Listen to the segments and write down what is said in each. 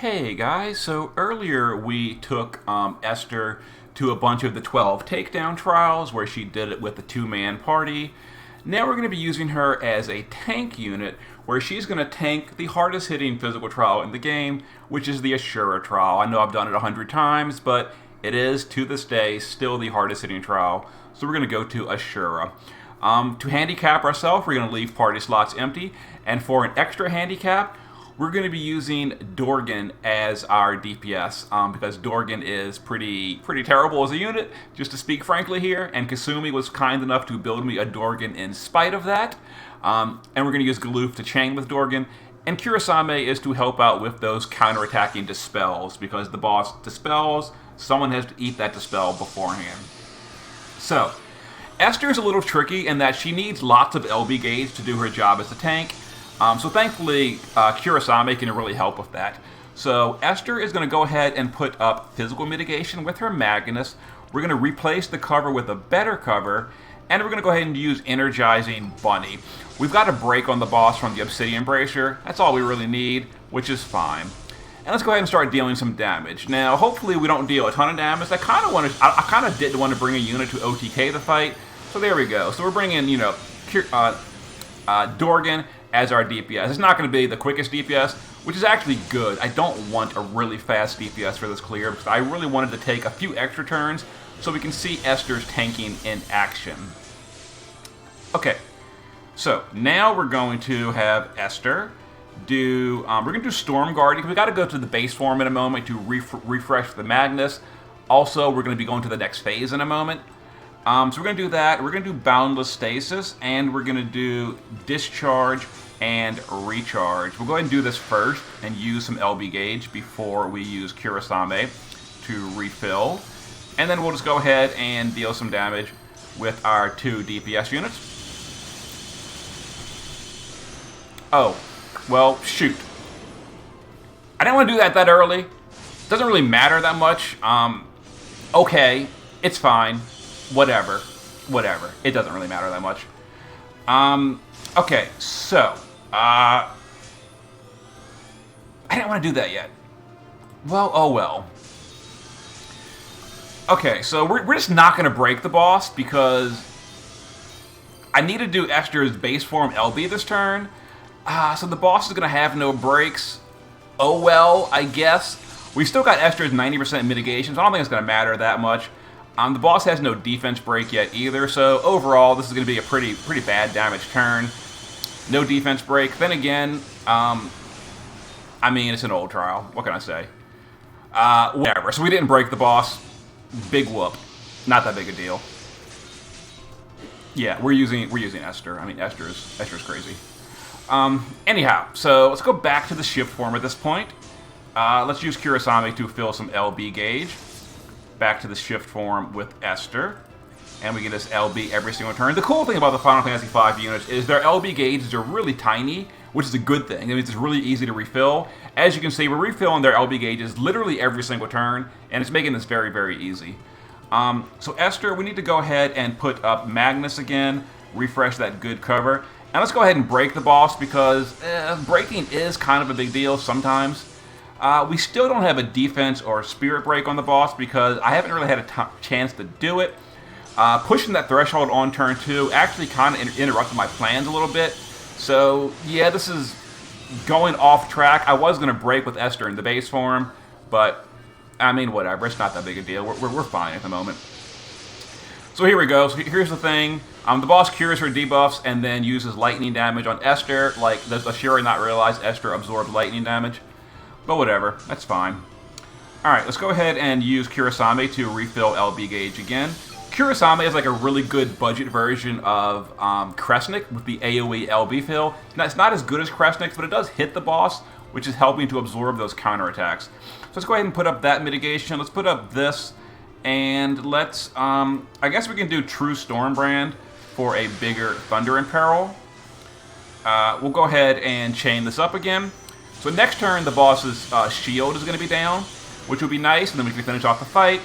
Hey guys, so earlier we took Esther to a bunch of the 12 takedown trials where she did it with a two-man party. Now we're going to be using her as a tank unit where she's going to tank the hardest hitting physical trial in the game, which is the Asura trial. I know I've done it 100 times, but it is, to this day, still the hardest hitting trial. So we're going to go to Asura. To handicap ourselves, we're going to leave party slots empty, and for an extra handicap, we're going to be using Dorgan as our DPS because Dorgan is pretty terrible as a unit, just to speak frankly here, and Kasumi was kind enough to build me a Dorgan in spite of that. And we're going to use Galoof to chain with Dorgan, and Kurasame is to help out with those counterattacking dispels, because the boss dispels, someone has to eat that dispel beforehand. So, Esther is a little tricky in that she needs lots of LB gauge to do her job as a tank. So thankfully, Kurasame can really help with that. So Esther is going to go ahead and put up physical mitigation with her Magnus. We're going to replace the cover with a better cover, and we're going to go ahead and use Energizing Bunny. We've got a break on the boss from the Obsidian Bracer. That's all we really need, which is fine. And let's go ahead and start dealing some damage. Now, hopefully we don't deal a ton of damage. I kind of didn't want to bring a unit to OTK the fight, so there we go. So we're bringing, Dorgan as our DPS. It's not going to be the quickest DPS, which is actually good. I don't want a really fast DPS for this clear, because I really wanted to take a few extra turns so we can see Esther's tanking in action. Okay, so now we're going to have Esther do, we're going to do Storm Guard, because we got to go to the base form in a moment to refresh the Magnus. Also, we're going to be going to the next phase in a moment. So we're going to do that. We're going to do Boundless Stasis, and we're going to do Discharge and Recharge. We'll go ahead and do this first and use some LB gauge before we use Kurasame to refill. And then we'll just go ahead and deal some damage with our two DPS units. Oh, well, shoot. I didn't want to do that early. Doesn't really matter that much. Okay, it's fine. Whatever. It doesn't really matter that much. Okay, so, I didn't want to do that yet. Well, oh well. Okay, so we're just not going to break the boss, because I need to do Esther's base form LB this turn. So the boss is going to have no breaks. Oh well, I guess. We've still got Esther's 90% mitigation, so I don't think it's going to matter that much. The boss has no defense break yet either, so overall this is going to be a pretty bad damage turn. No defense break. Then again, I mean, it's an old trial. What can I say? Whatever. So we didn't break the boss. Big whoop. Not that big a deal. Yeah, we're using Esther. I mean, Esther's crazy. Anyhow, so let's go back to the shift form at this point. Let's use Kurasame to fill some LB gauge. Back to the shift form with Esther, and we get this LB every single turn. The cool thing about the Final Fantasy V units is their LB gauges are really tiny, which is a good thing. It means it's really easy to refill. As you can see, we're refilling their LB gauges literally every single turn, and it's making this very easy. So Esther, we need to go ahead and put up Magnus again, refresh that good cover, and let's go ahead and break the boss, because breaking is kind of a big deal sometimes. We still don't have a defense or spirit break on the boss, because I haven't really had a chance to do it. Pushing that threshold on turn 2 actually kind of interrupted my plans a little bit. So yeah, this is going off track. I was going to break with Esther in the base form, but I mean, whatever. It's not that big a deal. We're fine at the moment. So here we go. So here's the thing. The boss cures her debuffs and then uses lightning damage on Esther. Like, does Asura not realize Esther absorbs lightning damage? But whatever, that's fine. Alright, let's go ahead and use Kurasame to refill LB gauge again. Kurasame is like a really good budget version of Kresnik with the AoE LB fill. Now, it's not as good as Kresnik's, but it does hit the boss, which is helping to absorb those counterattacks. So let's go ahead and put up that mitigation. Let's put up this, and let's, I guess we can do True Stormbrand for a bigger Thunder in Peril. We'll go ahead and chain this up again. So next turn, the boss's shield is going to be down, which will be nice, and then we can finish off the fight.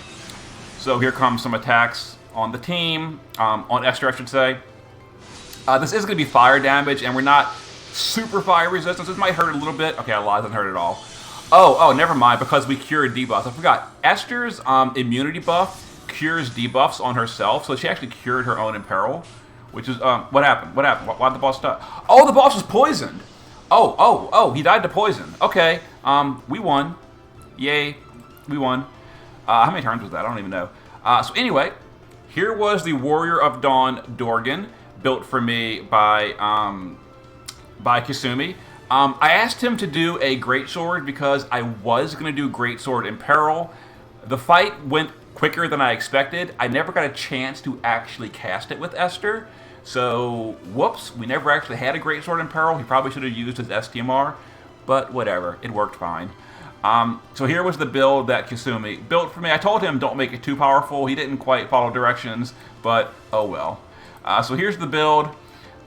So here comes some attacks on the team, on Esther, I should say. This is going to be fire damage, and we're not super fire resistance. This might hurt a little bit. Okay, a lot doesn't hurt at all. Oh, never mind, because we cured debuffs. I forgot. Esther's immunity buff cures debuffs on herself, so she actually cured her own Imperil, which is, what happened? What happened? Why'd the boss stop? Oh, the boss was poisoned! Oh, he died to poison. Okay, we won. Yay, we won. How many turns was that? I don't even know. So anyway, here was the Warrior of Dawn Dorgan, built for me by Kasumi. I asked him to do a greatsword because I was going to do greatsword in peril. The fight went quicker than I expected. I never got a chance to actually cast it with Esther. So, whoops, we never actually had a greatsword in peril. He probably should have used his STMR, but whatever, it worked fine. So here was the build that Kasumi built for me. I told him don't make it too powerful. He didn't quite follow directions, but oh well. So here's the build.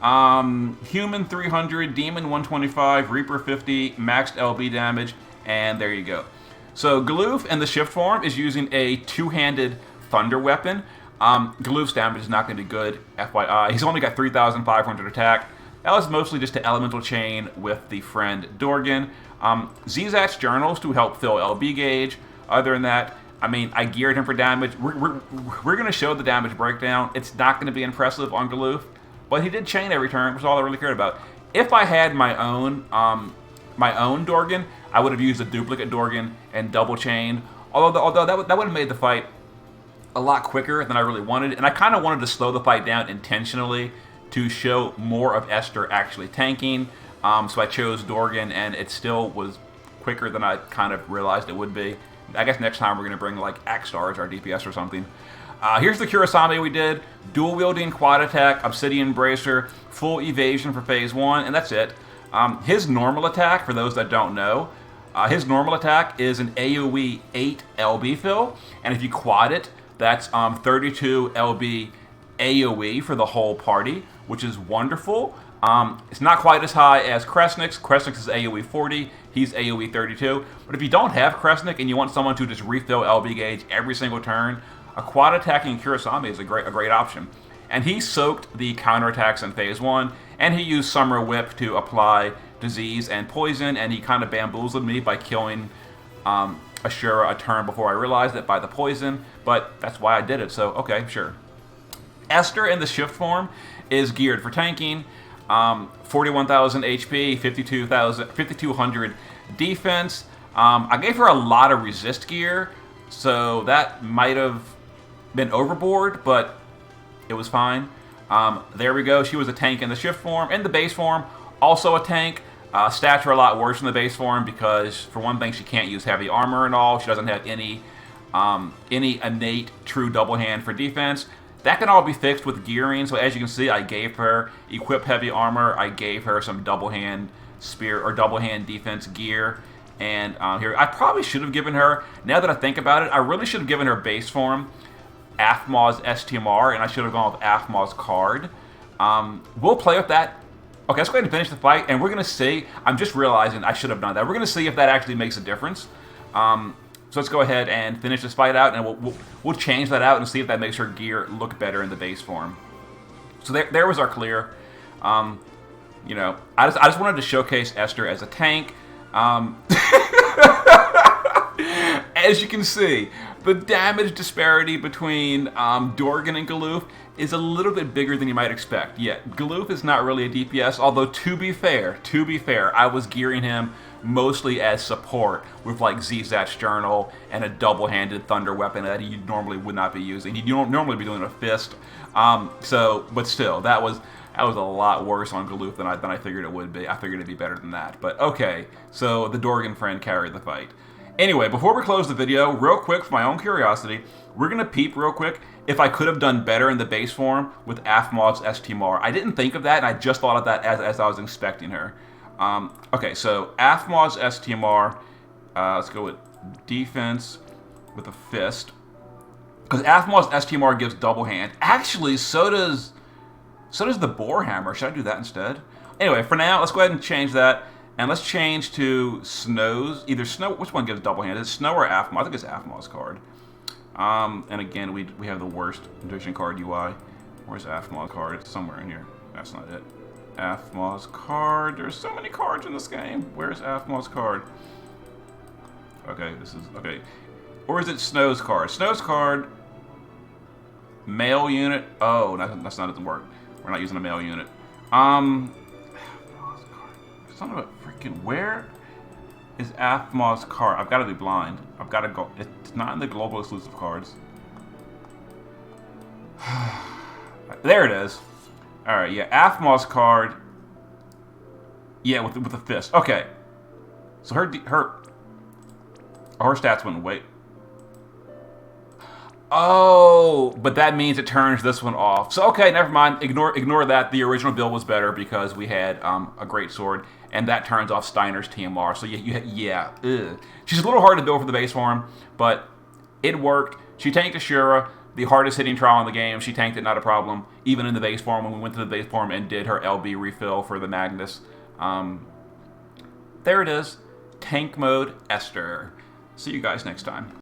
Human 300, Demon 125, Reaper 50, maxed LB damage, and there you go. So Galoof in the shift form is using a two-handed thunder weapon. Galoof's damage is not going to be good, FYI. He's only got 3,500 attack. That was mostly just an elemental chain with the friend Dorgan. Zizat's journals to help fill LB gauge. Other than that, I mean, I geared him for damage. We're going to show the damage breakdown. It's not going to be impressive on Galoof, but he did chain every turn, which is all I really cared about. If I had my own Dorgan, I would have used a duplicate Dorgan and double chain. Although that would have made the fight a lot quicker than I really wanted, and I kind of wanted to slow the fight down intentionally to show more of Esther actually tanking. So I chose Dorgan, and it still was quicker than I kind of realized it would be. I guess next time we're going to bring like Axstar as our DPS or something. Here's the Kurosame we did. Dual wielding, quad attack, Obsidian Bracer, full evasion for phase 1, and that's it. His normal attack, for those that don't know, his normal attack is an AoE 8 LB fill, and if you quad it, that's 32 LB AoE for the whole party, which is wonderful. It's not quite as high as Kresnik's. Kresnik's is AoE 40, he's AoE 32. But if you don't have Kresnik and you want someone to just refill LB gauge every single turn, a quad attacking Kurosame is a great option. And he soaked the counterattacks in phase 1, and he used Summer Whip to apply disease and poison, and he kind of bamboozled me by killing Asura a turn before I realized it by the poison, but that's why I did it, so okay, sure. Esther in the shift form is geared for tanking. 41,000 HP, 5,200 defense. I gave her a lot of resist gear, so that might have been overboard, but it was fine. There we go. She was a tank in the shift form. In the base form, also a tank. Stats are a lot worse in the base form because, for one thing, she can't use heavy armor and all. She doesn't have any innate true double hand for defense. That can all be fixed with gearing. So as you can see, I gave her equip heavy armor. I gave her some double hand spear or double hand defense gear. And here, I probably should have given her, now that I think about it, I really should have given her base form Aphmaw's STMR, and I should have gone with Aphmaw's card. We'll play with that. Okay, let's go ahead and finish the fight, and we're going to see, I'm just realizing I should have done that. We're going to see if that actually makes a difference. So let's go ahead and finish this fight out, and we'll change that out and see if that makes her gear look better in the base form. So there was our clear. You know, I just wanted to showcase Esther as a tank. As you can see, the damage disparity between Dorgan and Galoof is a little bit bigger than you might expect. Yeah, Galoof is not really a DPS, although to be fair, I was gearing him mostly as support with like Zizat's Journal and a double-handed thunder weapon that he normally would not be using. He'd normally be doing a fist. But still, that was a lot worse on Galoof than I figured it would be. I figured it'd be better than that. But okay, so the Dorgan friend carried the fight. Anyway, before we close the video, real quick, for my own curiosity, we're going to peep real quick if I could have done better in the base form with Aphmaw's STMR. I didn't think of that, and I just thought of that as I was inspecting her. Okay, so Aphmaw's STMR, let's go with defense with a fist. Because Aphmaw's STMR gives double hand. Actually, so does the Boar Hammer. Should I do that instead? Anyway, for now, let's go ahead and change that. And let's change to Snow's. Either Snow, which one gives double hand? Is it Snow or Aphmaw? I think it's Aphmaw's card. And again, we have the worst Intuition card UI. Where's Aphmaw's card? It's somewhere in here. That's not it. Aphmaw's card. There's so many cards in this game. Where's Aphmaw's card? Okay, this is okay. Or is it Snow's card? Snow's card. Male unit. Oh, that's not doesn't work. We're not using a male unit. Son of a freaking where is Aphmaw's card? I've got to be blind. I've got to go. It's not in the global exclusive cards. There it is. All right, yeah, Aphmaw's card. Yeah, with the fist. Okay, so her stats went wait. Oh, but that means it turns this one off. So okay, never mind. Ignore that. The original build was better because we had a great sword, and that turns off Steiner's TMR. So yeah. Ugh. She's a little hard to build for the base form, but it worked. She tanked Asura, the hardest hitting trial in the game. She tanked it, not a problem. Even in the base form, when we went to the base form and did her LB refill for the Magnus. There it is. Tank mode Esther. See you guys next time.